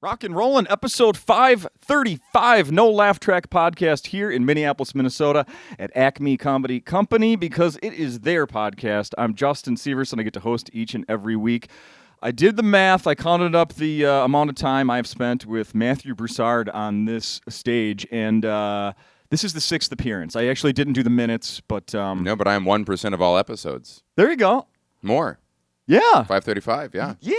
Rock and Rollin', episode 535, No Laugh Track podcast here in Minneapolis, Minnesota at Acme Comedy Company because it is their podcast. I'm Justin Severson. I get to host each and every week. I did the math. I counted up the amount of time I've spent with Matthew Broussard on this stage, and this is the 6th appearance. I actually didn't do the minutes, but... No, but I am 1% of all episodes. There you go. More. Yeah. 535, yeah. Yeah.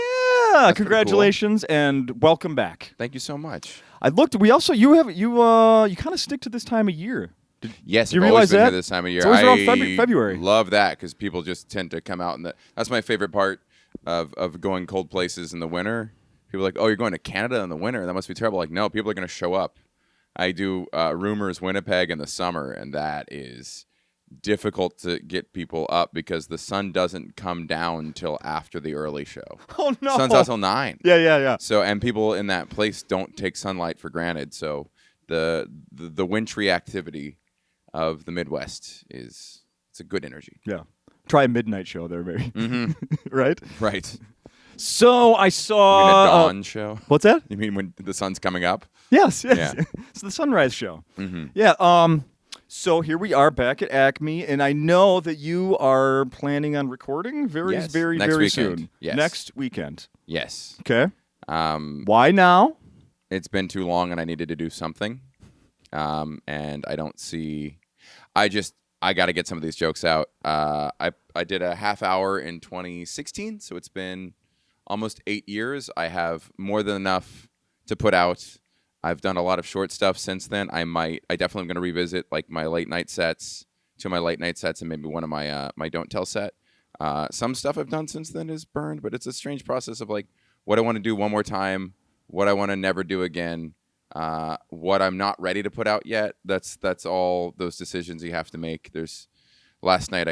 That's Congratulations and welcome back. Thank you so much. I looked. We also you kind of stick to this time of year. Yes, do you I've realize always been that? here this time of year. It's always around February. Love that because people just tend to come out, and that's my favorite part of going cold places in the winter. People are like, oh, you're going to Canada in the winter? That must be terrible. Like, no, people are going to show up. I do Rumors Winnipeg in the summer, and that is difficult to get people up because the sun doesn't come down till after the early show. Oh no, sun's out till 9. Yeah. So, and people in that place don't take sunlight for granted. So the wintry activity of the Midwest it's a good energy. Yeah, try a midnight show there, maybe. Mm-hmm. Right. So I saw you mean a dawn show. What's that? You mean when the sun's coming up? Yes. Yeah. It's the sunrise show. Mm-hmm. Yeah. So here we are back at Acme, and I know that you are planning on recording very Next very weekend. soon. Yes. Next weekend. Yes. Okay. Why now? It's been too long, and I needed to do something. And I don't see. I got to get some of these jokes out. I did a half hour in 2016, so it's been almost 8 years. I have more than enough to put out. I've done a lot of short stuff since then. I definitely am going to revisit like my late night sets, and maybe one of my my Don't Tell set. Some stuff I've done since then is burned, but it's a strange process of like what I want to do one more time, what I want to never do again, what I'm not ready to put out yet. That's all those decisions you have to make. Last night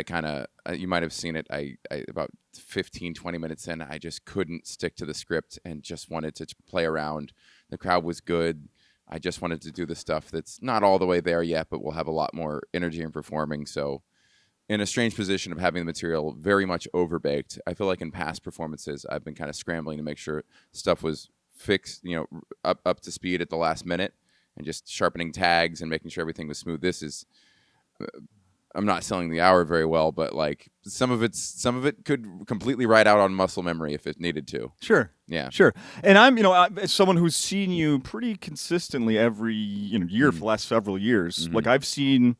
you might have seen it. I about 15, 20 minutes in, I just couldn't stick to the script and just wanted to play around. The crowd was good. I just wanted to do the stuff that's not all the way there yet, but will have a lot more energy in performing. So in a strange position of having the material very much overbaked. I feel like in past performances, I've been kind of scrambling to make sure stuff was fixed, up to speed at the last minute and just sharpening tags and making sure everything was smooth. This is... I'm not selling the hour very well, but like some of it could completely ride out on muscle memory if it needed to. Sure. Yeah. Sure. And I'm, as someone who's seen you pretty consistently every year for the last several years. Mm-hmm. Like I've seen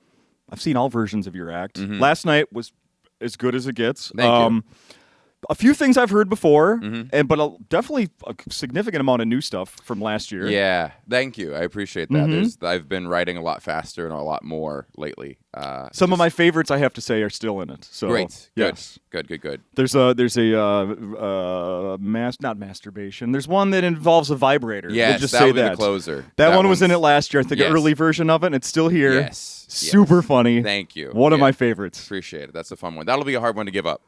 all versions of your act. Mm-hmm. Last night was as good as it gets. Thank you. A few things I've heard before, Mm-hmm. but definitely a significant amount of new stuff from last year. Yeah, thank you. I appreciate that. Mm-hmm. I've been writing a lot faster and a lot more lately. Some of my favorites, I have to say, are still in it. So great. Yes. Good. There's not masturbation. There's one that involves a vibrator. Yes, we'll just that say would be that. the closer. That one was in it last year. I think Yes. an early version of it. And it's still here. Yes. Super funny. Thank you. One of my favorites. Appreciate it. That's a fun one. That'll be a hard one to give up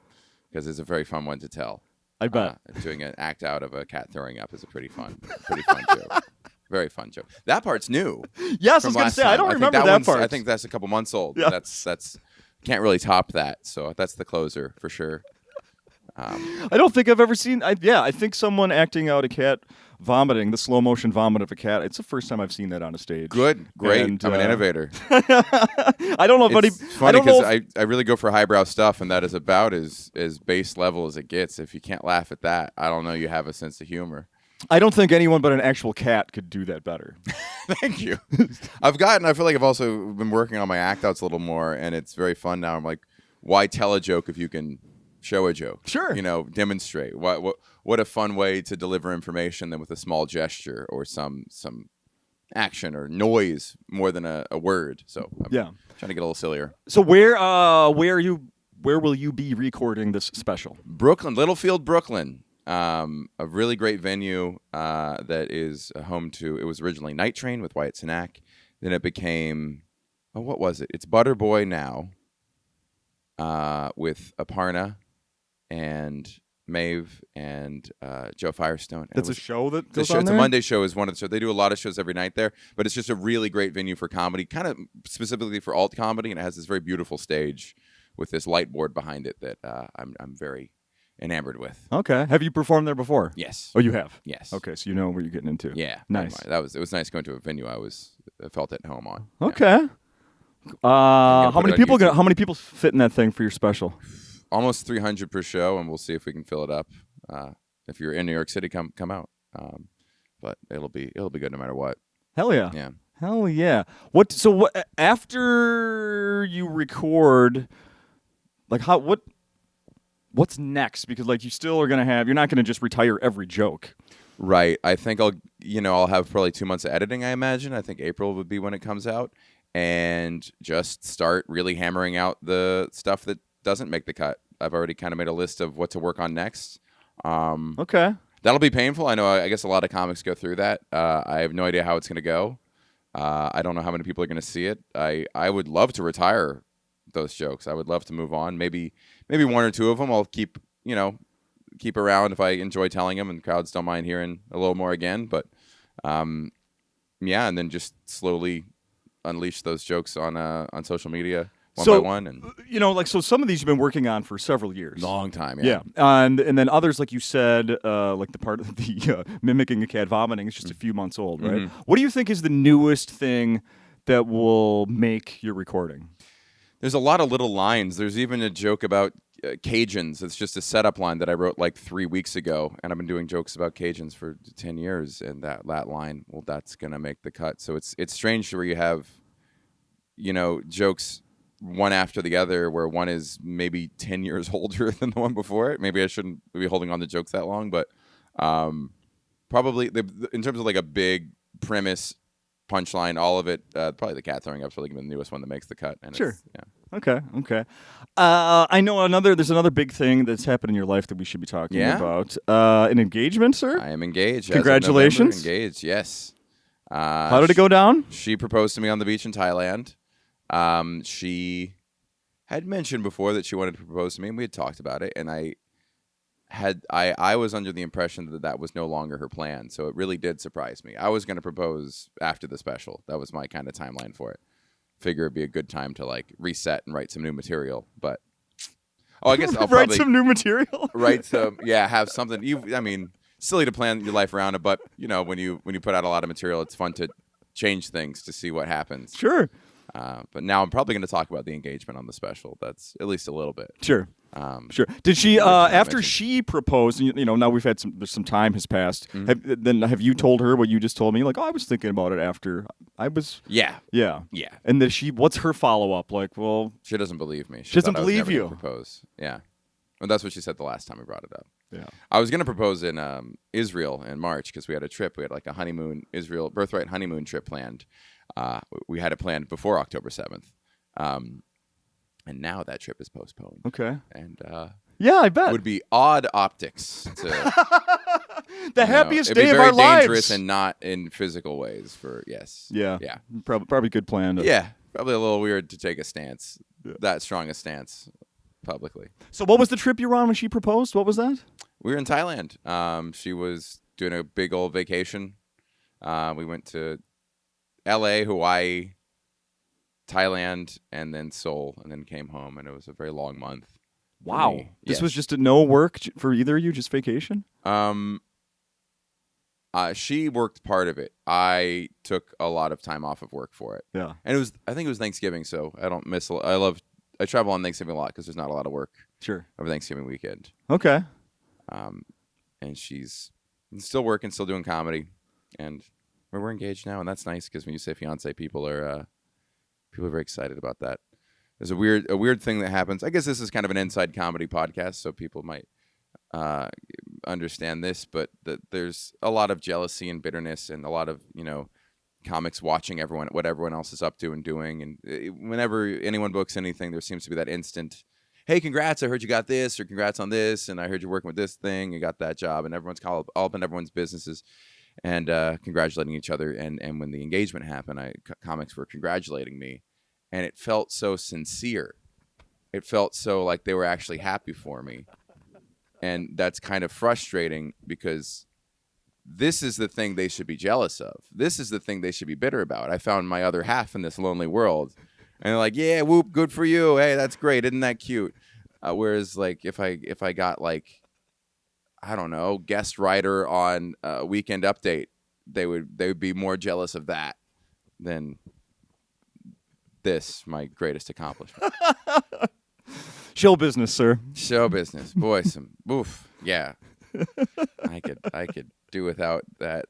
because it's a very fun one to tell. I bet. Doing an act out of a cat throwing up is a pretty fun joke. Very fun joke. That part's new. Yes, I was going to say, I don't remember that part. I think that's a couple months old. Yeah. That's can't really top that. So that's the closer for sure. I don't think I've ever seen. I think someone acting out a cat vomiting, the slow motion vomit of a cat. It's the first time I've seen that on a stage. Good, great. And, I'm an innovator. I don't know if It's funny because I really go for highbrow stuff, and that is about as base level as it gets. If you can't laugh at that, I don't know you have a sense of humor. I don't think anyone but an actual cat could do that better. Thank you. I feel like I've also been working on my act outs a little more, and it's very fun now. I'm like, why tell a joke if you can show a joke? Sure. Demonstrate. What a fun way to deliver information than with a small gesture or some action or noise more than a word. So I'm trying to get a little sillier. So where will you be recording this special? Brooklyn, Littlefield, Brooklyn. A really great venue that is home to. It was originally Night Train with Wyatt Cenac. Then it became, what was it? It's Butterboy now with Aparna and Maeve and Joe Firestone. That's a show that goes show, on it's there? a Monday show is one of the shows. They do a lot of shows every night there, but it's just a really great venue for comedy, kind of specifically for alt comedy, and it has this very beautiful stage with this light board behind it that I'm very enamored with. Okay. Have you performed there before? Yes. Oh, you have? Yes. Okay, so you know where you're getting into. Yeah. Nice. It was nice going to a venue I felt at home on. Yeah. Okay. gonna How put many it on people? YouTube. How many people fit in that thing for your special? Almost 300 per show, and we'll see if we can fill it up. If you're in New York City, come out. But it'll be good no matter what. Hell yeah. Yeah. Hell yeah. What after you record, like what's next? Because like you still are you're not gonna just retire every joke. Right. I think I'll have probably 2 months of editing, I imagine. I think April would be when it comes out. And just start really hammering out the stuff that doesn't make the cut. I've already kind of made a list of what to work on next. Okay. That'll be painful. I know. I guess a lot of comics go through that. I have no idea how it's going to go. I don't know how many people are going to see it. I would love to retire those jokes. I would love to move on. Maybe one or two of them I'll keep around if I enjoy telling them and crowds don't mind hearing a little more again. But yeah, and then just slowly unleash those jokes on social media one by one. And so some of these you've been working on for several years. long time. Yeah. And then others, like you said, like the part of the mimicking a cat vomiting is just a few months old, right? Mm-hmm. What do you think is the newest thing that will make your recording? There's a lot of little lines. There's even a joke about Cajuns. It's just a setup line that I wrote like 3 weeks ago, and I've been doing jokes about Cajuns for 10 years. And that line, well, that's gonna make the cut. So it's strange where you have, jokes one after the other, where one is maybe 10 years older than the one before it. Maybe I shouldn't be holding on to jokes that long, but probably in terms of like a big premise, punchline, all of it, probably the cat throwing up is probably the newest one that makes the cut. And Sure. Yeah. Okay. I know there's another big thing that's happened in your life that we should be talking about. An engagement, sir? I am engaged. Congratulations. As of November, engaged, yes. How did it go down? She proposed to me on the beach in Thailand. She had mentioned before that she wanted to propose to me, and we had talked about it, and I was under the impression that was no longer her plan, so it really did surprise me. I was going to propose after the special. That was my kind of timeline for it. Figure it'd be a good time to like reset and write some new material, but I guess I'll write some new material. have something. Silly to plan your life around it, but when you put out a lot of material, it's fun to change things to see what happens. Sure. But now I'm probably going to talk about the engagement on the special. That's at least a little bit. Sure. Sure. Did she after she proposed? Now we've had some time has passed. Mm-hmm. Have you told her what you just told me? Like, I was thinking about it after I was. Yeah. Yeah. Yeah. And what's her follow up? Like, well, she doesn't believe me. She doesn't thought I was believe never you. gonna propose. Yeah. Well, that's what she said the last time we brought it up. Yeah. I was going to propose in Israel in March because we had a trip. We had like a Israel birthright honeymoon trip planned. We had it planned before October 7th. And now that trip is postponed. Okay. And yeah, I bet. It would be odd optics to the happiest it'd be day of very our lives. dangerous and not in physical ways for yes. Yeah. Yeah. Probably good plan. Yeah. Probably a little weird to take a stance, that strong a stance publicly. So what was the trip you were on when she proposed? What was that? We were in Thailand. She was doing a big old vacation. We went to LA, Hawaii, Thailand, and then Seoul, and then came home, and it was a very long month. Wow. This was just no work for either of you, just vacation? She worked part of it. I took a lot of time off of work for it. Yeah. And I think it was Thanksgiving, so I don't miss I travel on Thanksgiving a lot because there's not a lot of work. Sure. Over Thanksgiving weekend. Okay. And she's still working, still doing comedy, and we're engaged now, and that's nice because when you say fiance, people are very excited about that. There's a weird thing that happens. I guess this is kind of an inside comedy podcast, so people might understand this, but there's a lot of jealousy and bitterness, and a lot of comics watching what everyone else is up to and doing, and whenever anyone books anything, there seems to be that instant, hey, congrats, I heard you got this, or congrats on this, and I heard you're working with this thing, you got that job, and everyone's all up in everyone's businesses and congratulating each other. And when the engagement happened, comics were congratulating me, and it felt so sincere. It felt so like they were actually happy for me. And that's kind of frustrating because this is the thing they should be jealous of. This is the thing they should be bitter about. I found my other half in this lonely world. And they're like, yeah, whoop, good for you. Hey, that's great. Isn't that cute? Whereas like if I got like I don't know, guest writer on Weekend Update, they would be more jealous of that than this, my greatest accomplishment. Show business, sir. Show business, boy, yeah. I could do without that.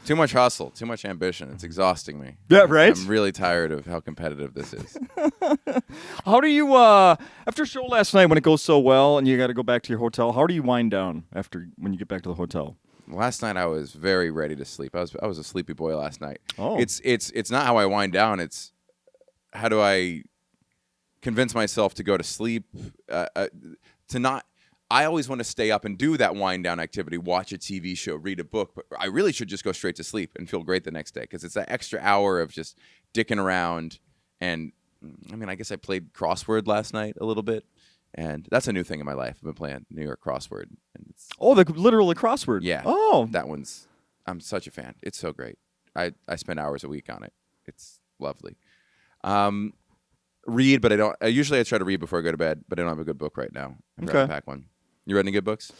Too much hustle, too much ambition. It's exhausting me. Yeah, right? I'm really tired of how competitive this is. How do you, after a show last night when it goes so well and you got to go back to your hotel, how do you wind down when you get back to the hotel? Last night I was very ready to sleep. I was a sleepy boy last night. Oh. It's not how I wind down. It's how do I convince myself to go to sleep, to not. I always want to stay up and do that wind down activity, watch a TV show, read a book, but I really should just go straight to sleep and feel great the next day because it's that extra hour of just dicking around. And I mean, I guess I played crossword last night a little bit, and that's a new thing in my life. I've been playing New York crossword. And it's, literally crossword. Yeah. Oh. I'm such a fan. It's so great. I spend hours a week on it. It's lovely. Read, but I don't. Usually I try to read before I go to bed, but I don't have a good book right now. I'm trying to pack one. You read any good books?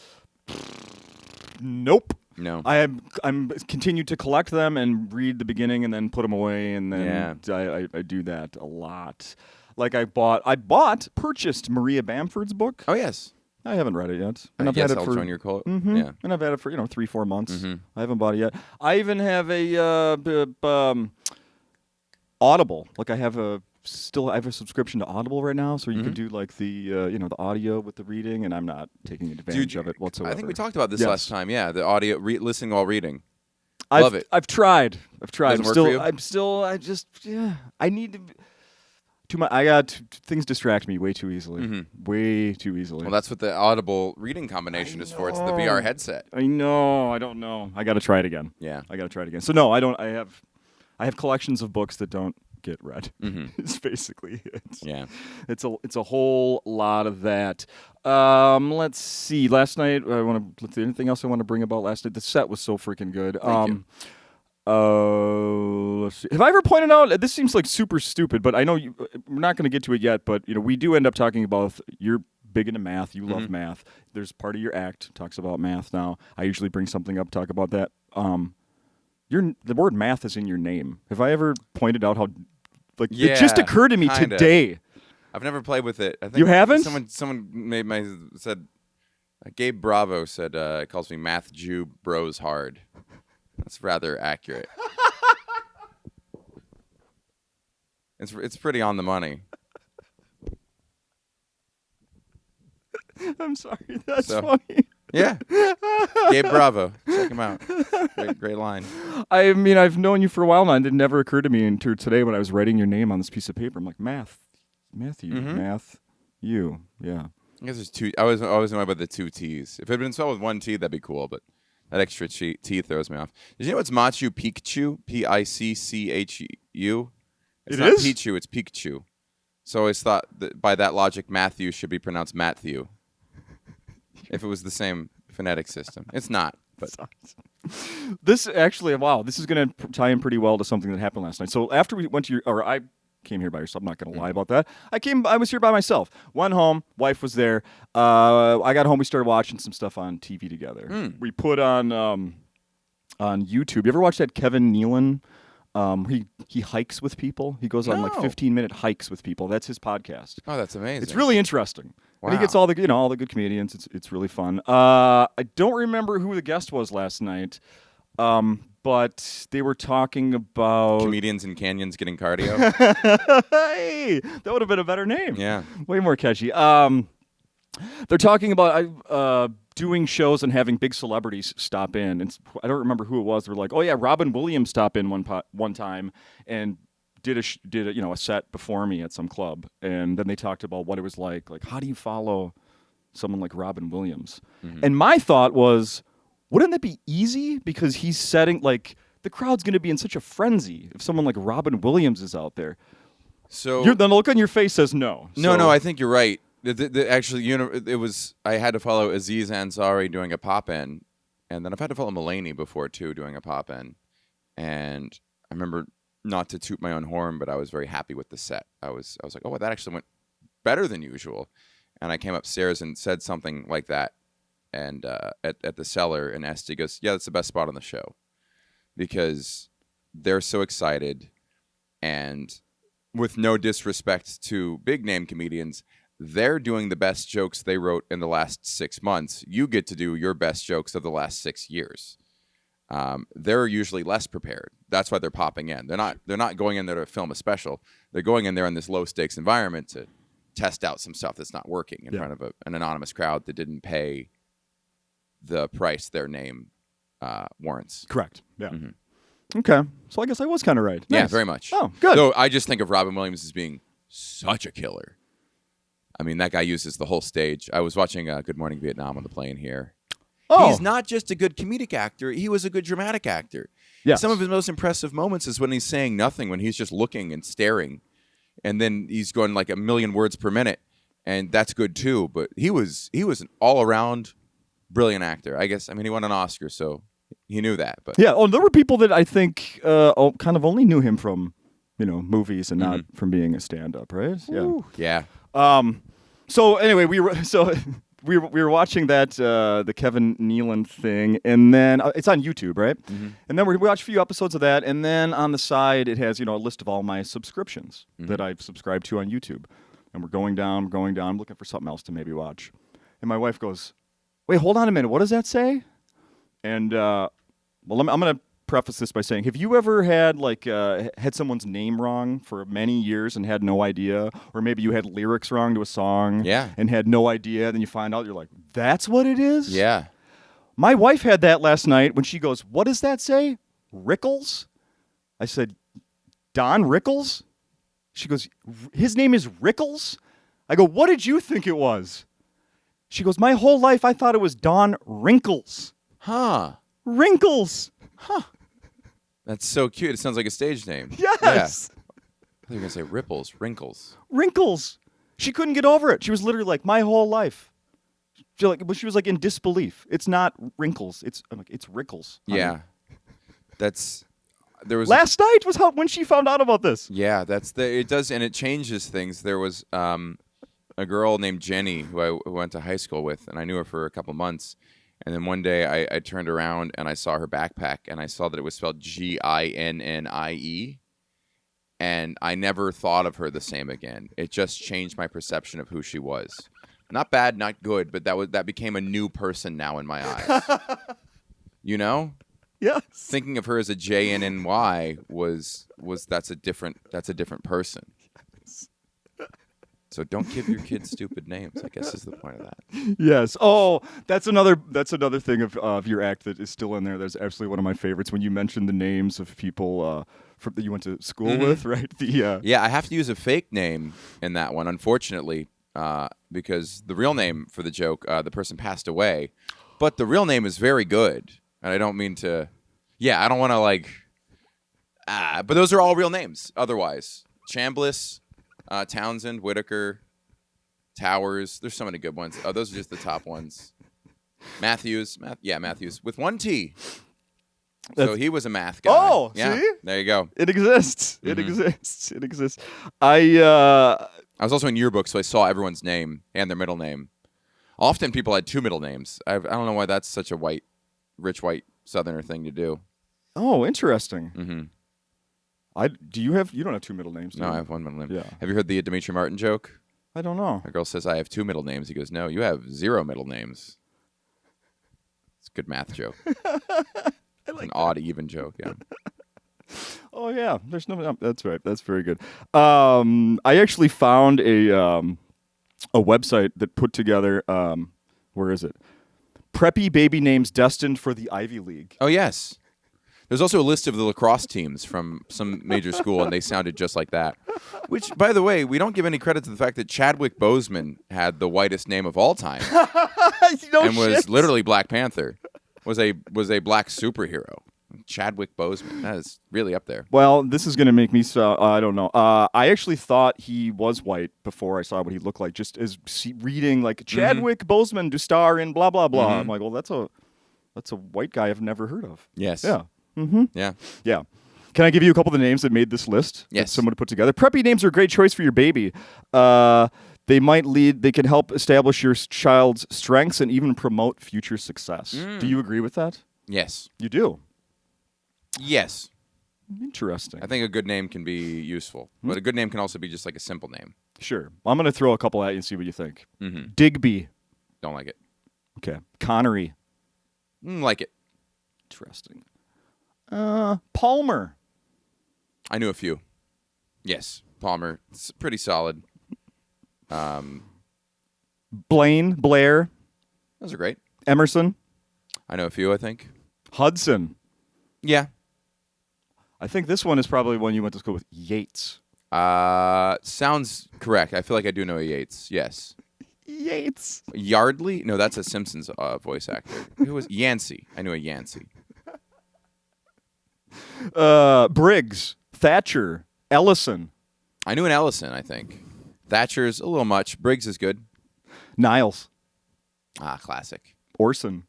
Nope. No. I'm continued to collect them and read the beginning and then put them away, and then I do that a lot. Like purchased Maria Bamford's book. Oh yes. I haven't read it yet. And I've had it for join your call. Mm-hmm. Yeah. And I've had it for 3-4 months. Mm-hmm. I haven't bought it yet. I even have a Audible. Like I have a subscription to Audible right now, so you can do like the the audio with the reading, and I'm not taking advantage of it whatsoever. I think we talked about this last time. Yeah, the audio listening while reading. Love it. I've tried. Doesn't work for you? I need to. I got things distract me way too easily. Mm-hmm. Way too easily. Well, that's what the Audible reading combination is for. It's the VR headset. I know. I don't know. I got to try it again. Yeah. I got to try it again. So no, I don't. I have collections of books that don't get read. Mm-hmm. It's basically it. Yeah. It's a whole lot of that. Let's see. Last night, anything else I want to bring about last night? The set was so freaking good. Thank you. Let's see. Have I ever pointed out, this seems like super stupid, but I know we're not going to get to it yet, but we do end up talking about, you're big into math, you love math. There's part of your act talks about math now. I usually bring something up, talk about that. The word math is in your name. Have I ever pointed out how, it just occurred to me today. I've never played with it. I think you haven't? Someone said, Gabe Bravo said, calls me Math Jew Bros Hard. That's rather accurate. It's pretty on the money. I'm sorry. That's funny. Yeah. Gabe Bravo. Check him out. Great line. I mean, I've known you for a while now, and it never occurred to me until today when I was writing your name on this piece of paper. I'm like, Matthew, math, you. Yeah. I guess there's two. I was always annoyed by the two T's. If it had been spelled with one T, that'd be cool, but that extra T throws me off. Did you know it's Machu Picchu? Picchu? It's not Pichu, it's Pikachu. So I always thought that by that logic, Matthew should be pronounced Matthew. If it was the same phonetic system. It's not. But this actually, this is going to tie in pretty well to something that happened last night. So after we went to I came here by yourself. I'm not going to lie about that. I was here by myself. Went home. Wife was there. I got home. We started watching some stuff on TV together. We put on YouTube. You ever watch that Kevin Nealon? He hikes with people. He goes on like 15-minute hikes with people. That's his podcast. Oh, that's amazing. It's really interesting. Wow. And he gets all the good comedians. It's really fun. I don't remember who the guest was last night. But they were talking about comedians in canyons getting cardio. Hey, that would have been a better name. Yeah, way more catchy. They're talking about doing shows and having big celebrities stop in. And I don't remember who it was. They're like, oh yeah, Robin Williams stopped in one time and did a set before me at some club. And then they talked about what it was like how do you follow someone like Robin Williams? And my thought was, wouldn't that be easy? Because he's setting, the crowd's going to be in such a frenzy if someone like Robin Williams is out there. So the look on your face says no. No, I think you're right. Actually, it was, I had to follow Aziz Ansari doing a pop-in, and then I've had to follow Mulaney before, too, doing a pop-in. And I remember, not to toot my own horn, but I was very happy with the set. I was like, oh, that actually went better than usual. And I came upstairs and said something like that and at the Cellar, and Esty goes, yeah, that's the best spot on the show, because they're so excited, and with no disrespect to big name comedians, they're doing the best jokes they wrote in the last 6 months. You get to do your best jokes of the last 6 years. They're usually less prepared. That's why they're popping in. They're not going in there to film a special. They're going in there in this low stakes environment to test out some stuff that's not working in front of an anonymous crowd that didn't pay the price their name warrants. Correct. Yeah. Mm-hmm. Okay. So I guess I was kind of right. Nice. Yeah, very much. Oh, good. So I just think of Robin Williams as being such a killer. I mean, that guy uses the whole stage. I was watching Good Morning Vietnam on the plane here. Oh. He's not just a good comedic actor. He was a good dramatic actor. Yes. Some of his most impressive moments is when he's saying nothing, when he's just looking and staring. And then he's going like 1,000,000 words per minute. And that's good too. But he was an all-around brilliant actor. I guess, I mean, he won an Oscar, so he knew that. But yeah, there were people that I think kind of only knew him from, movies and not from being a stand-up, right? Ooh. Yeah. So anyway, we were watching that the Kevin Nealon thing, and then it's on YouTube, right? Mm-hmm. And then we watched a few episodes of that, and then on the side it has a list of all my subscriptions that I've subscribed to on YouTube, and we're going down, I'm looking for something else to maybe watch, and my wife goes, "Wait, hold on a minute, what does that say?" And I'm gonna preface this by saying, have you ever had had someone's name wrong for many years and had no idea, or maybe you had lyrics wrong to a song and had no idea, then you find out, you're like, that's what it is? Yeah. My wife had that last night when she goes, "What does that say? Rickles?" I said, "Don Rickles?" She goes, "His name is Rickles?" I go, "What did you think it was?" She goes, "My whole life I thought it was Don Wrinkles." Huh. Wrinkles. Huh. That's so cute. It sounds like a stage name. Yes. Yeah. I thought you were going to say Ripples. Wrinkles. Wrinkles. She couldn't get over it. She was literally like, my whole life. She was like in disbelief. It's not wrinkles. It's Rickles. Yeah. There was last night was when she found out about this. Yeah, it does, and it changes things. There was a girl named Jenny who I went to high school with, and I knew her for a couple months. And then one day I turned around and I saw her backpack, and I saw that it was spelled Ginnie, and I never thought of her the same again. It just changed my perception of who she was. Not bad, not good, but that became a new person now in my eyes. Yes. Thinking of her as a Jnny was that's a different person. Yes. So don't give your kids stupid names, I guess is the point of that. Yes. Oh, that's another thing of your act that is still in there. That's absolutely one of my favorites when you mention the names of people that you went to school with, right? Yeah, I have to use a fake name in that one, unfortunately, because the real name for the joke, the person passed away, but the real name is very good, and I don't mean to. Yeah, I don't want to but those are all real names. Otherwise, Chambliss. Townsend, Whitaker, Towers. There's so many good ones. Oh, those are just the top ones. Matthews. Matthews with one T. So he was a math guy. Oh, yeah. See? There you go. It exists. Mm-hmm. It exists. I was also in yearbook, so I saw everyone's name and their middle name. Often people had two middle names. I don't know why that's such a rich white Southerner thing to do. Oh, interesting. Mm-hmm. You don't have two middle names, do you? No, I have one middle name. Yeah. Have you heard the Dimitri Martin joke? I don't know. A girl says, "I have two middle names." He goes, "No, you have 0 middle names." It's a good math joke. An odd even joke, yeah. Oh yeah, there's no. That's right. That's very good. I actually found a website that put together. Where is it? Preppy baby names destined for the Ivy League. Oh yes. There's also a list of the lacrosse teams from some major school, and they sounded just like that. Which, by the way, we don't give any credit to the fact that Chadwick Boseman had the whitest name of all time, was literally Black Panther, was a black superhero. Chadwick Boseman, that is really up there. Well, this is going to make me I don't know. I actually thought he was white before I saw what he looked like, just as reading like Chadwick Boseman to star in blah blah blah. I'm like, well, that's a white guy I've never heard of. Yes. Yeah. Mm-hmm. Yeah. Yeah. Can I give you a couple of the names that made this list? Yes. That someone put together. Preppy names are a great choice for your baby. They might lead. They can help establish your child's strengths and even promote future success. Do you agree with that? Yes. You do. Yes. Interesting. I think a good name can be useful, but a good name can also be just like a simple name. Sure. I'm going to throw a couple at you and see what you think. Mm-hmm. Digby. Don't like it. Okay. Connery. Like it. Interesting. Palmer. I knew a few. Yes. Palmer. It's pretty solid. Blair. Those are great. Emerson. I know a few, I think. Hudson. Yeah. I think this one is probably one you went to school with. Yates. Sounds correct. I feel like I do know a Yates. Yes. Yates. Yardley? No, that's a Simpsons voice actor. Who was Yancey? I knew a Yancey. Briggs. Thatcher. Ellison. I knew an Ellison, I think. Thatcher's a little much. Briggs is good. Niles. Classic. Orson.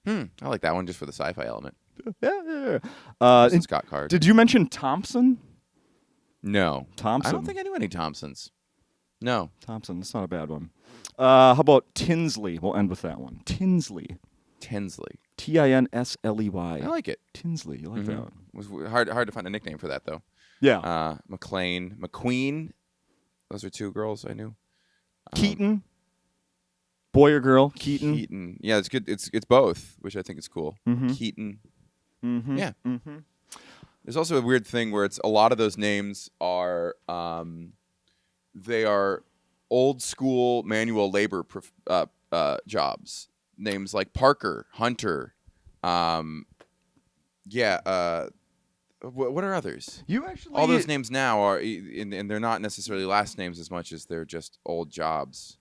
I like that one just for the sci-fi element. Yeah. Scott Card. Did you mention Thompson? No. Thompson. I don't think I knew any Thompsons. No. Thompson. That's not a bad one. How about Tinsley? We'll end with that one. Tinsley. Tinsley. Tinsley. I like it. Tinsley. You like that one? It was hard to find a nickname for that, though. Yeah. McQueen. Those are two girls I knew. Keaton. Boy or girl? Keaton. Yeah, it's good. It's both, which I think is cool. Mm-hmm. Keaton. Mm-hmm. Yeah. Mm-hmm. There's also a weird thing where it's a lot of those names are they are old school manual labor jobs. Names like Parker, Hunter. What are others? You actually all those names now are, and they're not necessarily last names as much as they're just old jobs.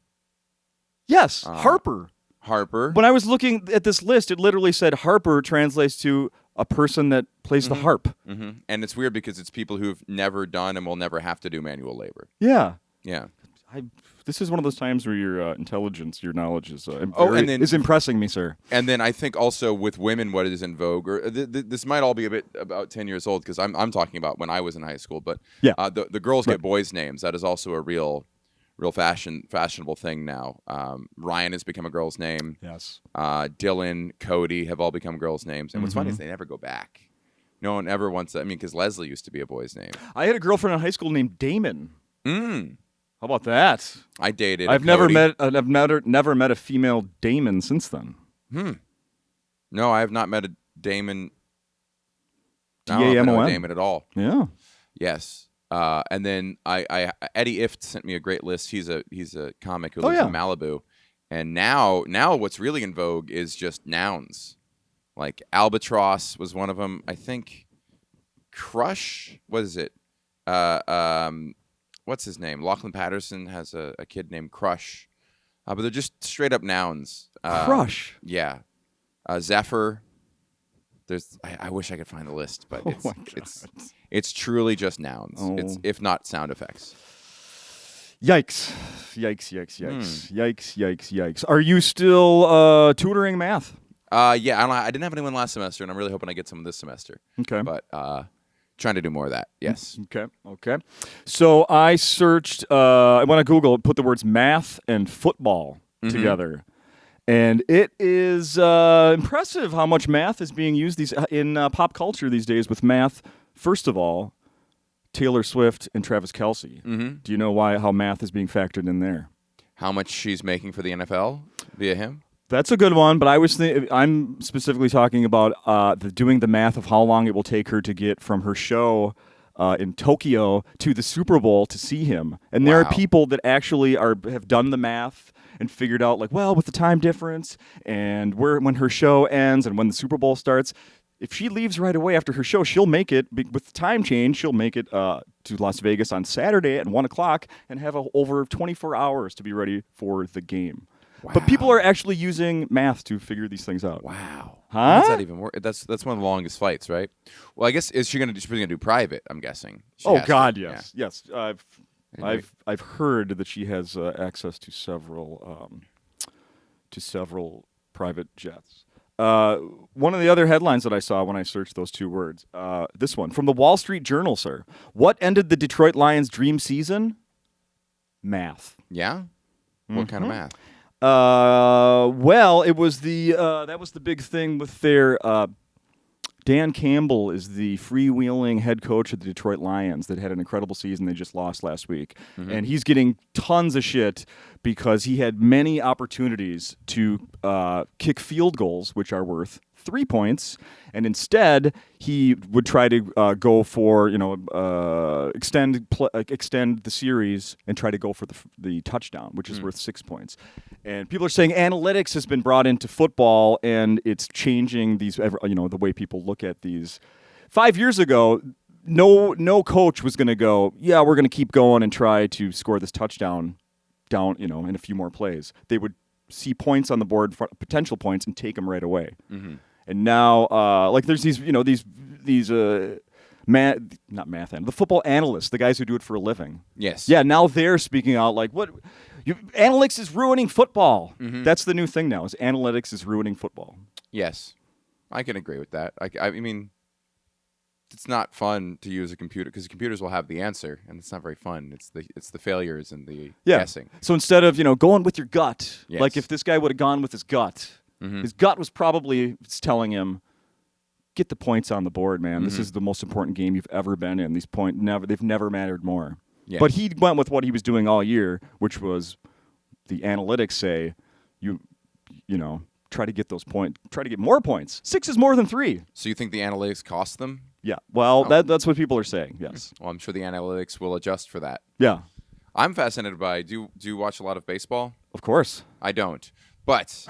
Yes, Harper. Harper. When I was looking at this list, it literally said Harper translates to a person that plays the harp. Mm-hmm. And it's weird because it's people who've never done and will never have to do manual labor. Yeah. Yeah. This is one of those times where your intelligence, your knowledge is is impressing me, sir. And then I think also with women, what is in vogue, or this might all be a bit about 10 years old because I'm talking about when I was in high school, but the girls get boys' names. That is also a real fashionable thing now. Ryan has become a girl's name. Yes. Dylan, Cody have all become girls' names. And what's funny is they never go back. No one ever wants that. I mean, because Leslie used to be a boy's name. I had a girlfriend in high school named Damon. How about that? I dated. I've never met a female Damon since then. No, I have not met a Damon. D-A-M-O-N. Damon at all. Yeah. Yes. And then I Eddie Ift sent me a great list. He's a comic who lives in Malibu, and now what's really in vogue is just nouns, like Albatross was one of them. I think Crush. What is it? What's his name? Lachlan Patterson has a kid named Crush, but they're just straight up nouns. Crush. Yeah. Zephyr. I wish I could find the list, but it's truly just nouns. It's if not sound effects. Yikes. Yikes. Are you still tutoring math? Yeah, I didn't have anyone last semester, and I'm really hoping I get some this semester. Okay. But trying to do more of that, yes. Okay. So I searched, I went to Google, put the words math and football together. And it is impressive how much math is being used in pop culture these days with math. First of all, Taylor Swift and Travis Kelce. Do you know how math is being factored in there? How much she's making for the NFL via him? That's a good one, but I'm specifically talking about doing the math of how long it will take her to get from her show in Tokyo to the Super Bowl to see him. And there are people that actually have done the math and figured out, with the time difference and when her show ends and when the Super Bowl starts, if she leaves right away after her show, she'll make it, with the time change, she'll make it to Las Vegas on Saturday at 1 o'clock and have over 24 hours to be ready for the game. Wow. But people are actually using math to figure these things out. Wow. Huh? That's not even work. That's one of the longest flights, right? Well, I guess she's going to do private, I'm guessing. Yes. Yeah. Yes. I've heard that she has access to several private jets. One of the other headlines that I saw when I searched those two words, this one from the Wall Street Journal, sir. What ended the Detroit Lions' dream season? math. Yeah? What kind of math? Well, it was that was the big thing with their Dan Campbell is the freewheeling head coach of the Detroit Lions that had an incredible season. They just lost last week. And he's getting tons of shit because he had many opportunities to kick field goals, which are worth 3 points, and instead he would try to go for extend the series and try to go for the touchdown, which is worth 6 points. And people are saying analytics has been brought into football, and it's changing the way people look at these. 5 years ago, no coach was going to go, yeah, we're going to keep going and try to score this touchdown down, in a few more plays. They would see points on the board, potential points, and take them right away. And now, there's these the football analysts, the guys who do it for a living. Yes. Yeah, now they're speaking out like, analytics is ruining football. That's the new thing now, is analytics is ruining football. Yes. I can agree with that. I mean, it's not fun to use a computer because computers will have the answer, and it's not very fun. It's the failures and the guessing. So instead of, going with your gut, Yes. like if this guy would have gone with his gut, his gut was probably telling him, get the points on the board, man. This is the most important game you've ever been in. They've never mattered more. Yes. But he went with what he was doing all year, which was the analytics say, try to get those points, try to get more points. 6 is more than 3. So you think the analytics cost them? Yeah. Well, that's what people are saying. Yes. Well, I'm sure the analytics will adjust for that. Yeah. I'm fascinated by. Do you watch a lot of baseball? Of course. I don't. But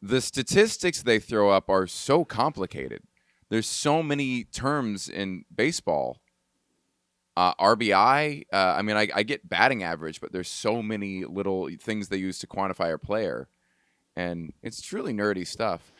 the statistics they throw up are so complicated. There's so many terms in baseball. RBI. I get batting average, but there's so many little things they use to quantify a player, and it's truly nerdy stuff.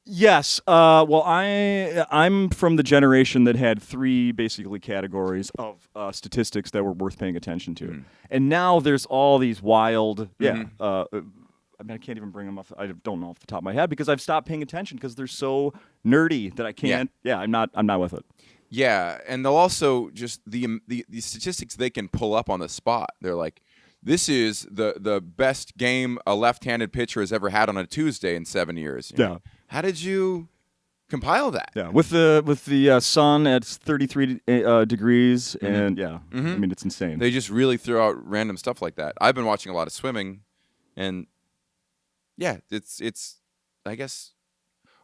Yes. Well, I'm from the generation that had 3 basically categories of statistics that were worth paying attention to, and now there's all these wild. I can't even bring them up. I don't know off the top of my head because I've stopped paying attention because they're so nerdy that I can't. Yeah, I'm not with it. Yeah, and they'll also just the statistics they can pull up on the spot. They're like, this is the best game a left-handed pitcher has ever had on a Tuesday in 7 years. Yeah. How did you compile that? Yeah, with the sun at 33 degrees, and I mean it's insane. They just really throw out random stuff like that. I've been watching a lot of swimming, and yeah, it's I guess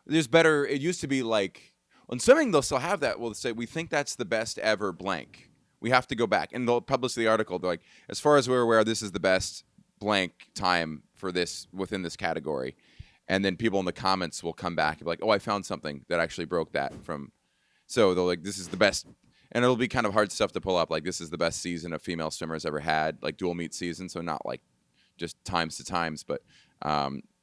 there's better. It used to be like on swimming they'll still have that. Well, they say we think that's the best ever blank. We have to go back, and they'll publish the article. They're like, as far as we're aware, this is the best blank time for this within this category. And then people in the comments will come back and be like, oh, I found something that actually broke that from. So they're like, this is the best. And it'll be kind of hard stuff to pull up. Like, this is the best season a female swimmer has ever had, like dual meet season. So not like just times to times, but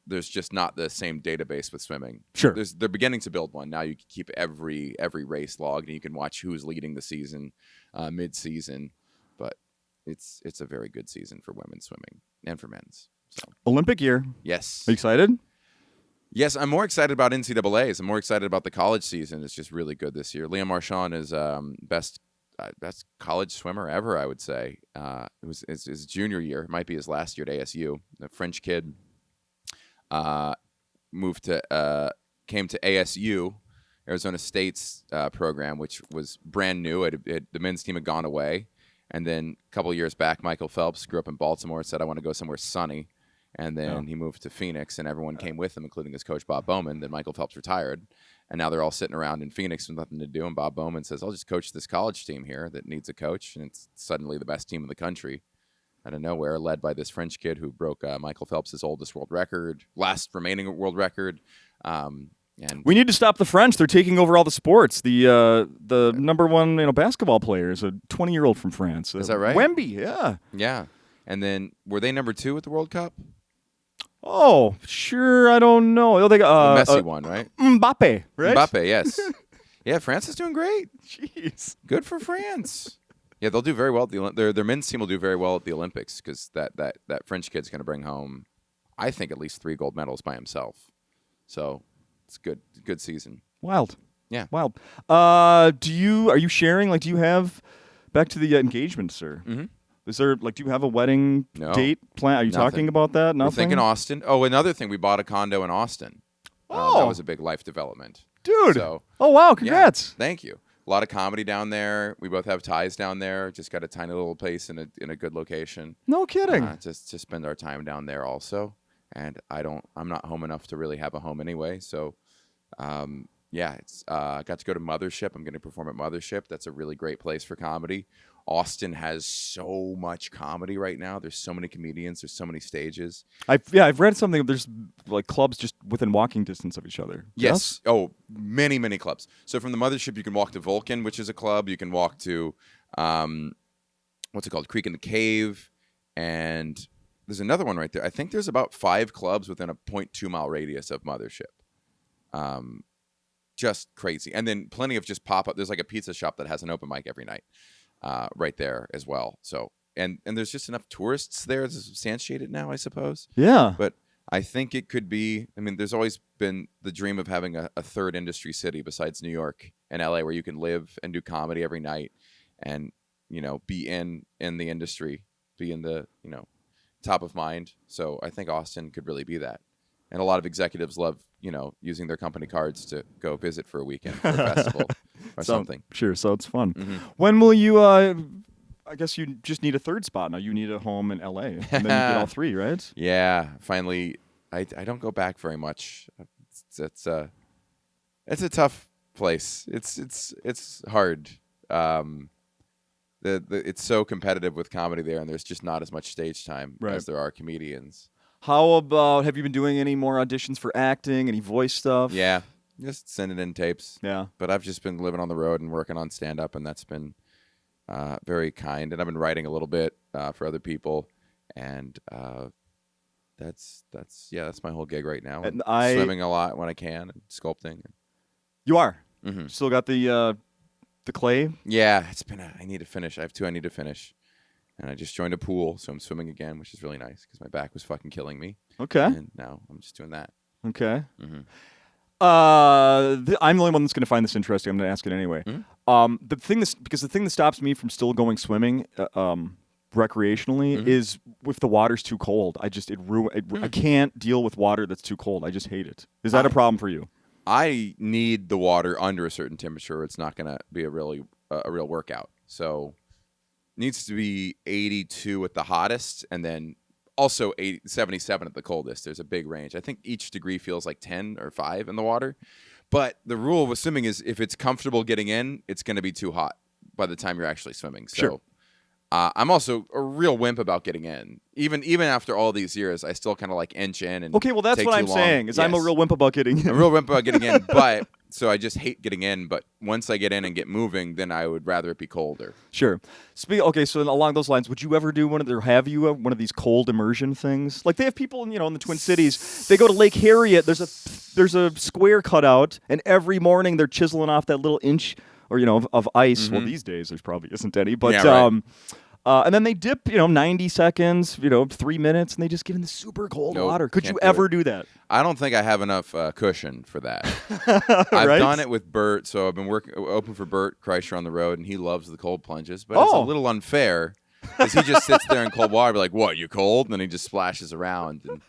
there's just not the same database with swimming. Sure. They're beginning to build one. Now you can keep every race logged, and you can watch who's leading the season mid-season. But it's a very good season for women's swimming and for men's. So Olympic year. Yes. Are you excited? Yes, I'm more excited about NCAAs. I'm more excited about the college season. It's just really good this year. Liam Marchand is best college swimmer ever, I would say. It was his junior year. It might be his last year at ASU. A French kid came to ASU, Arizona State's program, which was brand new. The men's team had gone away. And then a couple years back, Michael Phelps grew up in Baltimore, said, I want to go somewhere sunny. And then he moved to Phoenix, and everyone came with him, including his coach, Bob Bowman. Then Michael Phelps retired, and now they're all sitting around in Phoenix with nothing to do. And Bob Bowman says, I'll just coach this college team here that needs a coach, and it's suddenly the best team in the country. Out of nowhere, led by this French kid who broke Michael Phelps' oldest world record, last remaining world record. And we need to stop the French. They're taking over all the sports. The number one basketball player is a 20-year-old from France. Is that right? Wemby, yeah. Yeah. And then were they number 2 at the World Cup? Oh, sure. I don't know. Oh, they got Messi won, right? Mbappe, right? Mbappe, yes. Yeah, France is doing great. Jeez. Good for France. Yeah, they'll do very well at their men's team will do very well at the Olympics because that French kid's going to bring home, I think, at least 3 gold medals by himself. So it's good season. Wild. Yeah. Wild. Are you sharing? Like, do you have back to the engagement, sir? Mm-hmm. Is there do you have a wedding No. date plan? Are you Nothing. talking about that? Nothing. We're thinking Austin. Oh, another thing, we bought a condo in Austin. Oh. That was a big life development. Dude. So, oh wow, yeah, congrats. thank you. A lot of comedy down there. We both have ties down there. Just got a tiny little place in a good location. No kidding. Just to spend our time down there also. And I'm not home enough to really have a home anyway. So, it's I got to go to Mothership. I'm going to perform at Mothership. That's a really great place for comedy. Austin has so much comedy right now. There's so many comedians. There's so many stages. I've read something. There's clubs just within walking distance of each other. Yes. Oh, many, many clubs. So from the Mothership, you can walk to Vulcan, which is a club. You can walk to, what's it called? Creek in the Cave. And there's another one right there. I think there's about 5 clubs within a 0.2 mile radius of Mothership. Just crazy. And then plenty of just pop-up. There's a pizza shop that has an open mic every night. Right there as well. So and there's just enough tourists there to substantiate it now, I suppose. Yeah. But I think it could be. I mean, there's always been the dream of having a third industry city besides New York and LA, where you can live and do comedy every night, and be in the industry, be in the top of mind. So I think Austin could really be that. And a lot of executives love using their company cards to go visit for a weekend for a festival or something. Sure, so it's fun. Mm-hmm. When will you? I guess you just need a third spot now. You need a home in LA, and then you get all 3, right? Yeah, finally. I don't go back very much. It's a tough place. It's hard. It's so competitive with comedy there, and there's just not as much stage time as there are comedians. How about, have you been doing any more auditions for acting, any voice stuff? Yeah, just sending in tapes. Yeah. But I've just been living on the road and working on stand-up, and that's been very kind. And I've been writing a little bit for other people, and that's my whole gig right now. And swimming a lot when I can, and sculpting. You are? Mm-hmm. Still got the clay? Yeah, it's been I need to finish. I have 2 I need to finish. And I just joined a pool, so I'm swimming again, which is really nice because my back was fucking killing me. Okay. And now I'm just doing that. Okay. Mm-hmm. I'm the only one that's going to find this interesting. I'm going to ask it anyway. Mm-hmm. The thing that stops me from still going swimming recreationally is if the water's too cold. I can't deal with water that's too cold. I just hate it. Is that a problem for you? I need the water under a certain temperature. It's not going to be a real workout. So needs to be 82 at the hottest, and then also 77 at the coldest. There's a big range. I think each degree feels like 10 or 5 in the water. But the rule with swimming is if it's comfortable getting in, it's going to be too hot by the time you're actually swimming. So sure. I'm also a real wimp about getting in. Even after all these years, I still kind of inch in. And okay, well, that's what I'm saying. Is yes. I'm a real wimp about getting in. I'm a real wimp about getting in, but so I just hate getting in. But once I get in and get moving, then I would rather it be colder. Sure. Okay, so along those lines, would you ever do one of these cold immersion things? Like they have people, in the Twin Cities. They go to Lake Harriet. There's a square cut out, and every morning they're chiseling off that little inch or of ice. Well, these days there probably isn't any, but yeah, right. And then they dip, 90 seconds, 3 minutes, and they just get in the super cold water. Could you ever do that? I don't think I have enough cushion for that. I've done it with Bert, so I've been open for Bert Kreischer on the road, and he loves the cold plunges. But it's a little unfair because he just sits there in cold water, be like, "What? You cold?" And then he just splashes around. And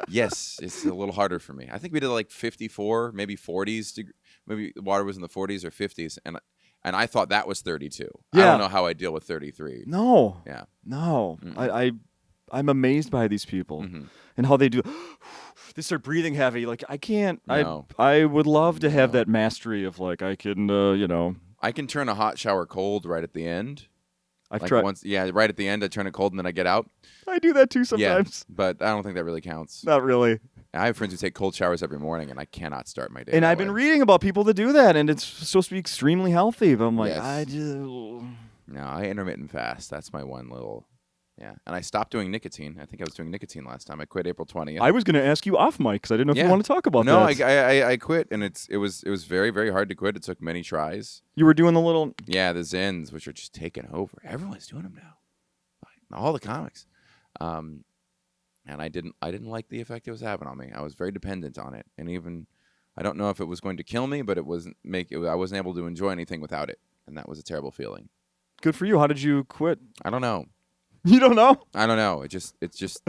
yes, it's a little harder for me. I think we did 54, maybe 40s. Maybe the water was in the 40s or 50s, and I thought that was 32. Yeah. I don't know how I deal with 33. No. Yeah. No. I'm amazed by these people and how they do. They start breathing heavy. I can't. No. I would love to have that mastery of I can, I can turn a hot shower cold right at the end. I've tried. Right at the end, I turn it cold and then I get out. I do that too sometimes. Yeah, but I don't think that really counts. Not really. I have friends who take cold showers every morning, and I cannot start my day. And I've been reading about people that do that, and it's supposed to be extremely healthy. But I'm like, yes. No, I intermittent fast. That's my one little. Yeah, and I stopped doing nicotine. I think I was doing nicotine last time. I quit April 20th. I was going to ask you off mic because I didn't know if you want to talk about that. No, I quit, and it was very, very hard to quit. It took many tries. You were doing the little. Yeah, the Zens, which are just taking over. Everyone's doing them now. All the comics. And I didn't like the effect it was having on me. I was very dependent on it, and even I don't know if it was going to kill me, but I wasn't able to enjoy anything without it, and that was a terrible feeling. Good for you. How did you quit? I don't know. You don't know? I don't know. It just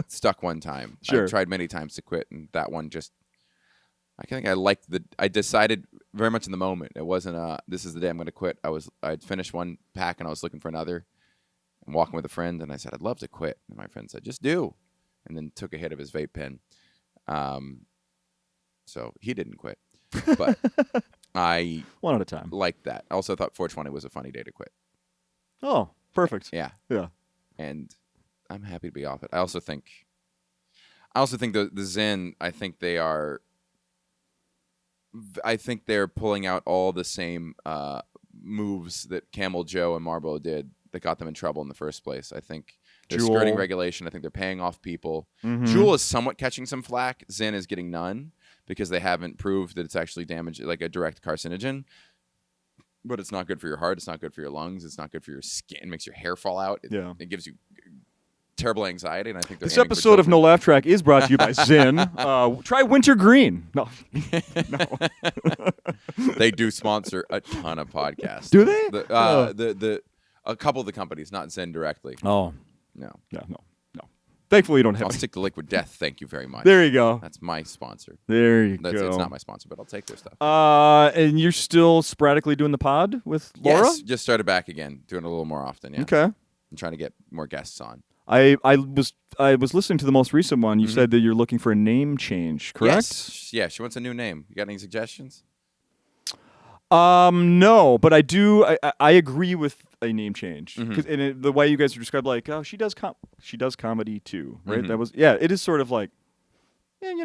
stuck one time. Sure. I tried many times to quit, and that one just. I think I decided very much in the moment. It wasn't this is the day I'm going to quit. I'd finished one pack and I was looking for another. I'm walking with a friend and I said I'd love to quit, and my friend said just do, and then took a hit of his vape pen. So he didn't quit, but I one at a time. liked that. I also thought 420 was a funny day to quit. Oh, perfect. Yeah. Yeah. And I'm happy to be off it. I also think the Zen, I think they're pulling out all the same moves that Camel Joe and Marlboro did that got them in trouble in the first place. I think they're Juul. skirting regulation. I think they're paying off people. Mhm. Juul is somewhat catching some flack. Zen is getting none because they haven't proved that it's actually like a direct carcinogen. But it's not good for your heart. It's not good for your lungs. It's not good for your skin. It makes your hair fall out. It gives you terrible anxiety. And I think this episode of No Laugh Track is brought to you by Zyn. Try Wintergreen. No. They do sponsor a ton of podcasts. Do they? A couple of the companies, not Zen directly. Oh. No. Yeah, no. Thankfully, you don't have I'll any. stick to Liquid Death. Thank you very much. There you go. That's my sponsor. There you go. It's not my sponsor, but I'll take their stuff. And you're still sporadically doing the pod with Laura? Yes, just started back again, doing it a little more often. Yeah. Okay. I'm trying to get more guests on. I was listening to the most recent one. You said that you're looking for a name change, correct? Yes. Yeah, she wants a new name. You got any suggestions? No, but I do. I agree with a name change because the way you guys are described, like, oh, she does comedy too, right? That was it is sort of like, give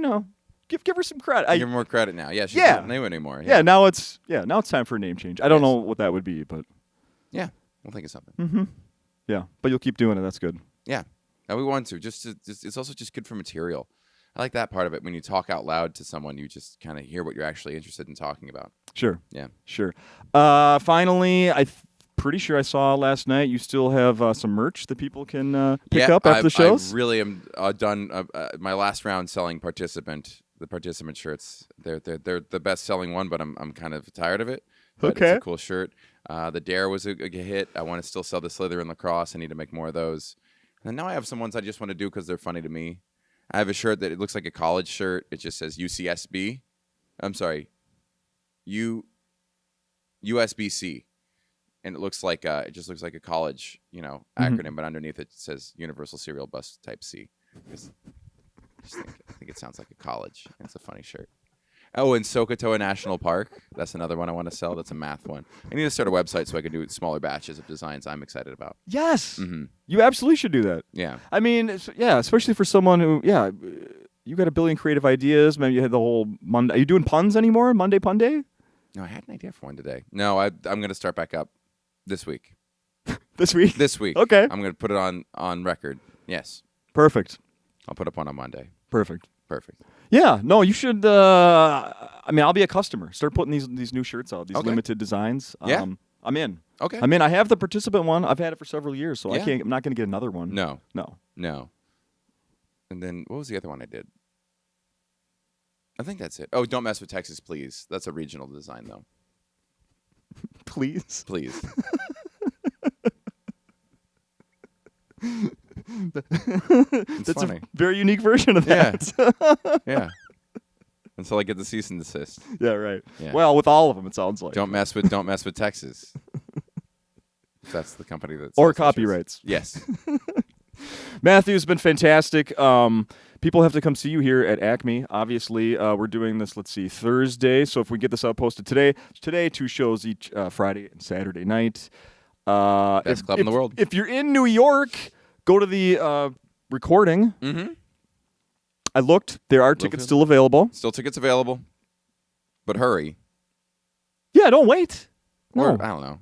her some credit. Give her more credit now. Yeah, she's not new anymore. Yeah, now it's time for a name change. I don't know what that would be, but yeah, we'll think of something. Mm-hmm. Yeah, but you'll keep doing it. That's good. Yeah, and we want to. It's also just good for material. I like that part of it. When you talk out loud to someone, you just kind of hear what you're actually interested in talking about. Sure. Yeah. Sure. Finally, pretty sure I saw last night you still have some merch that people can pick up after the shows. I really am done. My last round selling the participant shirts. They're the best selling one, but I'm kind of tired of it. But Okay. It's a cool shirt. The Dare was a hit. I want to still sell the Slither and Lacrosse. I need to make more of those. And now I have some ones I just want to do because they're funny to me. I have a shirt that it looks like a college shirt. It just says UCSB. I'm sorry, USBC, and it just looks like a college, acronym, but underneath it says Universal Serial Bus Type C. I think it sounds like a college. It's a funny shirt. Oh, and Sokotoa National Park. That's another one I want to sell. That's a math one. I need to start a website so I can do smaller batches of designs I'm excited about. Yes. Mm-hmm. You absolutely should do that. Yeah. I mean, especially for someone who, you got a billion creative ideas. Maybe you had the whole Monday. Are you doing puns anymore? Monday Pun Day? No, I had an idea for one today. No, I'm going to start back up this week. This week? This week. Okay. I'm going to put it on record. Yes. Perfect. I'll put up one on Monday. Perfect. Yeah, no, you should. I'll be a customer. Start putting these new shirts out, these limited designs. Yeah. I'm in. Okay. I'm in. I have the participant one. I've had it for several years, so Yeah. I'm not going to get another one. No. No. And then what was the other one I did? I think that's it. Oh, Don't Mess with Texas, Please. That's a regional design, though. Please. That's funny. A very unique version of that. Yeah. Until I get the cease and desist. Yeah, right. Yeah. Well, with all of them, it sounds like. Don't mess with Texas. That's the company that or sells copyrights. Yes. Matthew, has been fantastic. People have to come see you here at Acme. Obviously, we're doing this, Thursday. So if we get this out posted today, 2 shows each Friday and Saturday night. Best club in the world. If you're in New York, go to the recording. Mm-hmm. I looked. There are tickets still available. Still tickets available. But hurry. Yeah, don't wait. Or, No. I don't know.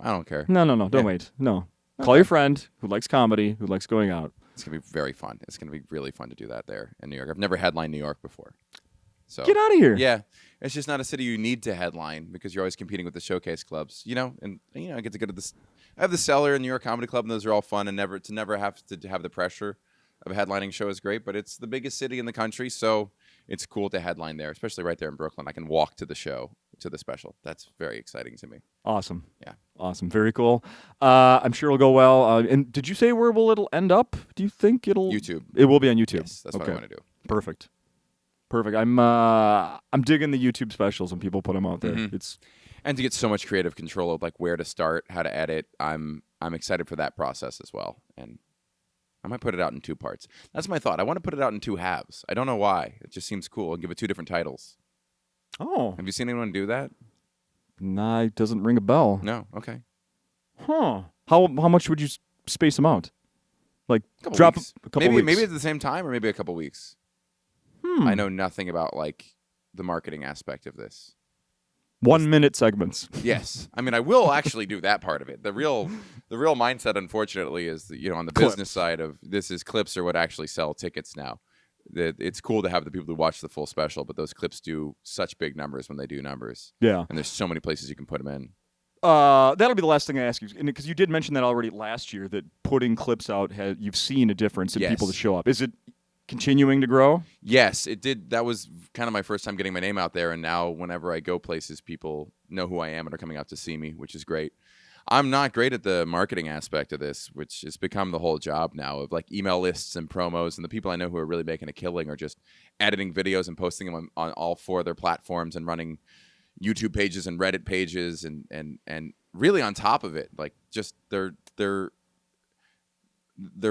I don't care. No. Don't wait. No. Okay. Call your friend who likes comedy, who likes going out. It's going to be very fun. It's going to be really fun to do that there in New York. I've never headlined New York before. So Get out of here. Yeah. It's just not a city you need to headline because you're always competing with the showcase clubs, and I get to go to this. I have the Cellar and New York Comedy Club, and those are all fun, and never have to have the pressure of a headlining show is great, but it's the biggest city in the country, so it's cool to headline there, especially right there in Brooklyn. I can walk to the show to the special. That's very exciting to me. Awesome. Yeah. Awesome. Very cool. I'm sure it'll go well. And did you say where will it'll end up? Do you think it'll YouTube. It will be on YouTube. Yes, that's what I want to do. Perfect. I'm digging the YouTube specials when people put them out there. It's And to get so much creative control of like where to start, how to edit, I'm excited for that process as well. And I might put it out in 2 parts. That's my thought. I want to put it out in 2 halves. I don't know why. It just seems cool. And give it 2 different titles. Oh. Have you seen anyone do that? Nah, it doesn't ring a bell. No. Okay. Huh. How much would you space them out? Like Couple drop weeks. a couple weeks. Maybe at the same time or maybe a couple weeks. I know nothing about like the marketing aspect of this. 1-minute segments. Yes. I mean, I will actually do that part of it. The real mindset, unfortunately, is that, on the business side of this is clips are what actually sell tickets now. It's cool to have the people who watch the full special, but those clips do such big numbers when they do numbers. Yeah. And there's so many places you can put them in. That'll be the last thing I ask you, because you did mention that already last year, that putting clips out, you've seen a difference in people to show up. Is it continuing to grow? Yes, it did. That was kind of my first time getting my name out there, and now whenever I go places, people know who I am and are coming out to see me, which is great. I'm not great at the marketing aspect of this, which has become the whole job now of like email lists and promos, and the people I know who are really making a killing are just editing videos and posting them on all 4 of their platforms and running YouTube pages and Reddit pages and really on top of it, like just they're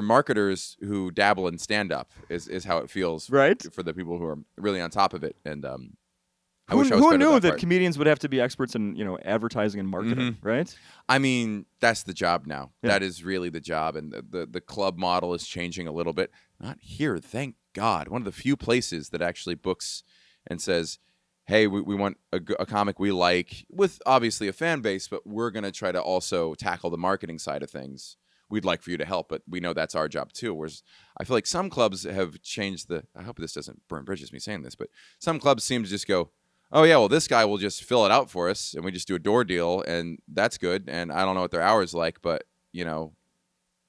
marketers who dabble in stand-up is how it feels, right? For the people who are really on top of it. And I wish I was who better knew at that part. Comedians would have to be experts in advertising and marketing, right? I mean, that's the job now. Yeah. That is really the job, and the club model is changing a little bit. Not here, thank God. One of the few places that actually books and says, hey, we want a comic we like with obviously a fan base, but we're going to try to also tackle the marketing side of things. We'd like for you to help, but we know that's our job too. Whereas I feel like some clubs have changed I hope this doesn't burn bridges, me saying this, but some clubs seem to just go, oh yeah, well this guy will just fill it out for us and we just do a door deal and that's good. And I don't know what their hours like, but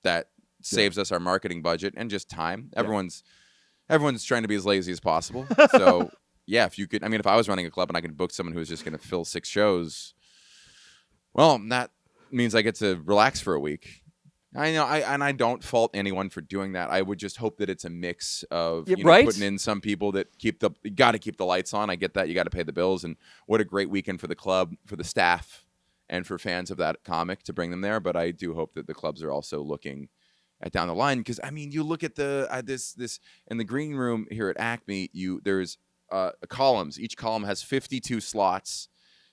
that saves us our marketing budget and just time. Everyone's trying to be as lazy as possible. So yeah, if I was running a club and I could book someone who's just going to fill 6 shows, well, that means I get to relax for a week. I know, I don't fault anyone for doing that. I would just hope that it's a mix of putting in some people that got to keep the lights on. I get that, you got to pay the bills, and what a great weekend for the club, for the staff, and for fans of that comic to bring them there. But I do hope that the clubs are also looking at down the line, because I mean, you look at this in the green room here at Acme. There's columns. Each column has 52 slots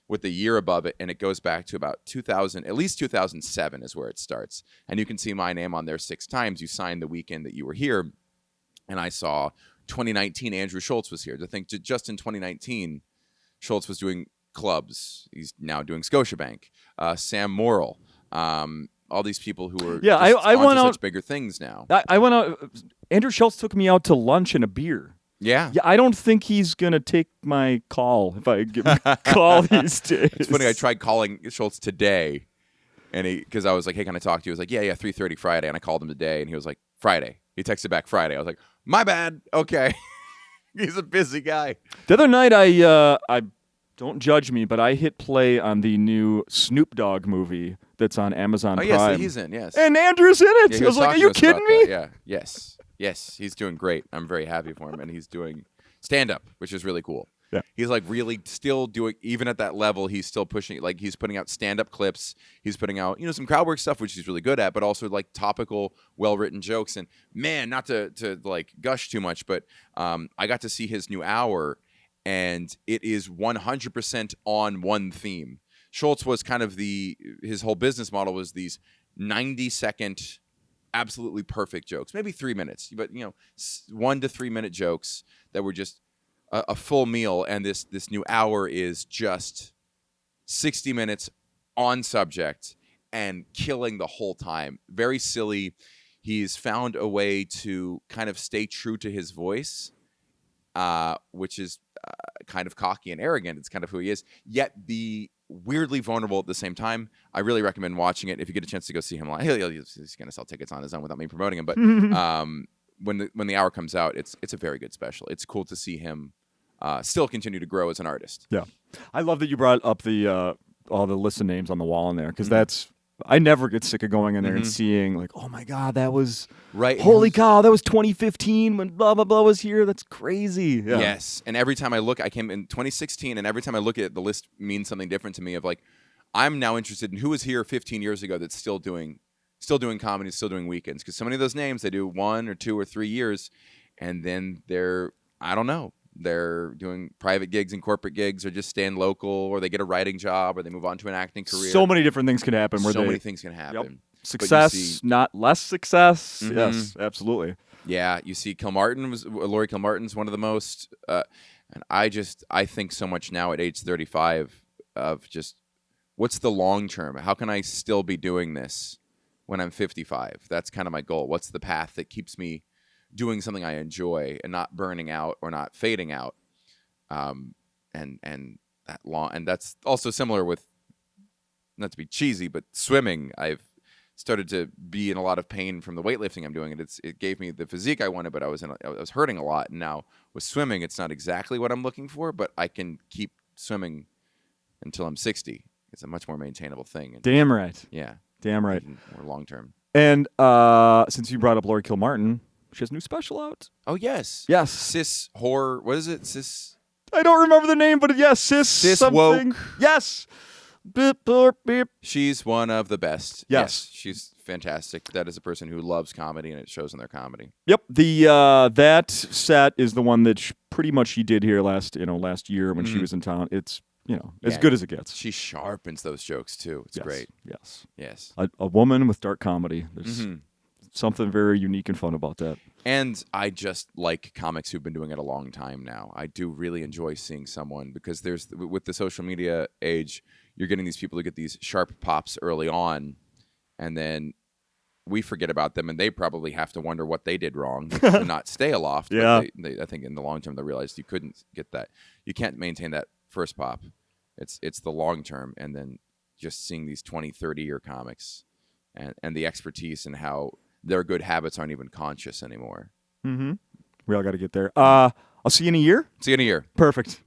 with the year above it, and it goes back to about 2000, at least 2007 is where it starts. And you can see my name on there 6 times. You signed the weekend that you were here, and I saw 2019 Andrew Schultz was here. To think just in 2019, Schultz was doing clubs. He's now doing Scotiabank. Sam Morrill. All these people who are I went out such bigger things now. I went out. Andrew Schultz took me out to lunch and a beer. Yeah. I don't think he's gonna take my call if I give him a call these days. It's funny. I tried calling Schultz today, and because I was like, "Hey, can I talk to you?" He was like, "Yeah, 3:30 Friday," and I called him today, and he was like, "Friday." He texted back Friday. I was like, "My bad." Okay. He's a busy guy. The other night, I don't judge me, but I hit play on the new Snoop Dogg movie that's on Amazon Prime. Yes, he's in. Yes, and Andrew's in it. Yeah, I was like, "Are you kidding me?" Yeah. Yes, he's doing great. I'm very happy for him, and he's doing stand-up, which is really cool. Yeah. He's like really still doing, even at that level, he's still pushing, like he's putting out stand-up clips. He's putting out, some crowd work stuff, which he's really good at, but also like topical, well-written jokes. And man, not to like gush too much, but I got to see his new hour, and it is 100% on one theme. Schultz was kind of his whole business model was these 90-second absolutely perfect jokes, maybe 3 minutes, but 1 to 3 minute jokes that were just a full meal. And this new hour is just 60 minutes on subject and killing the whole time. Very silly. He's found a way to kind of stay true to his voice, which is kind of cocky and arrogant. It's kind of who he is, yet be weirdly vulnerable at the same time. I really recommend watching it if you get a chance to go see him live. He's going to sell tickets on his own without me promoting him. But when the hour comes out, it's a very good special. It's cool to see him still continue to grow as an artist. Yeah. I love that you brought up the all the list of names on the wall in there, because Mm-hmm. that's, I never get sick of going in there and seeing like, oh my God, that was, Right. holy cow, that was 2015 when blah, blah, blah was here. That's crazy. Yeah. Yes. And every time I look, I came in 2016, and every time I look at it, the list means something different to me of like, I'm now interested in who was here 15 years ago that's still doing comedy, still doing weekends. Because so many of those names, they do 1 or 2 or 3 years, and then I don't know, they're doing private gigs and corporate gigs, or just staying local, or they get a writing job, or they move on to an acting career. So many different things can happen. So many things can happen. Yep. Success, not less success. Mhm. Yes, absolutely. Yeah, you see Laurie Kilmartin's one of the most, and I think so much now at age 35 of just, what's the long term? How can I still be doing this when I'm 55? That's kind of my goal. What's the path that keeps me doing something I enjoy and not burning out or not fading out? And that's also similar with, not to be cheesy, but swimming. I've started to be in a lot of pain from the weightlifting I'm doing, and it gave me the physique I wanted, but I was hurting a lot. And now with swimming, it's not exactly what I'm looking for, but I can keep swimming until I'm 60. It's a much more maintainable thing. And, Damn right. yeah. Damn right. More long term. And since you brought up Laurie Kilmartin, she has a new special out. Oh, yes. Yes. Cis horror. What is it? Cis. I don't remember the name, but yes, cis something. woke. Yes. Beep, beep, beep. She's one of the best. Yes. She's fantastic. That is a person who loves comedy, and it shows in their comedy. Yep. The that set is the one that pretty much she did here last year when she was in town. It's as good as it gets. She sharpens those jokes too. It's great. Yes. Yes. A woman with dark comedy. There's something very unique and fun about that. And I just like comics who've been doing it a long time now. I do really enjoy seeing someone, because with the social media age, you're getting these people who get these sharp pops early on, and then we forget about them, and they probably have to wonder what they did wrong to not stay aloft. Yeah. But I think in the long term, they realized you couldn't get that. You can't maintain that first pop. It's the long term, and then just seeing these 20, 30-year comics and the expertise and how their good habits aren't even conscious anymore. We all got to get there. I'll see you in a year. See you in a year. Perfect.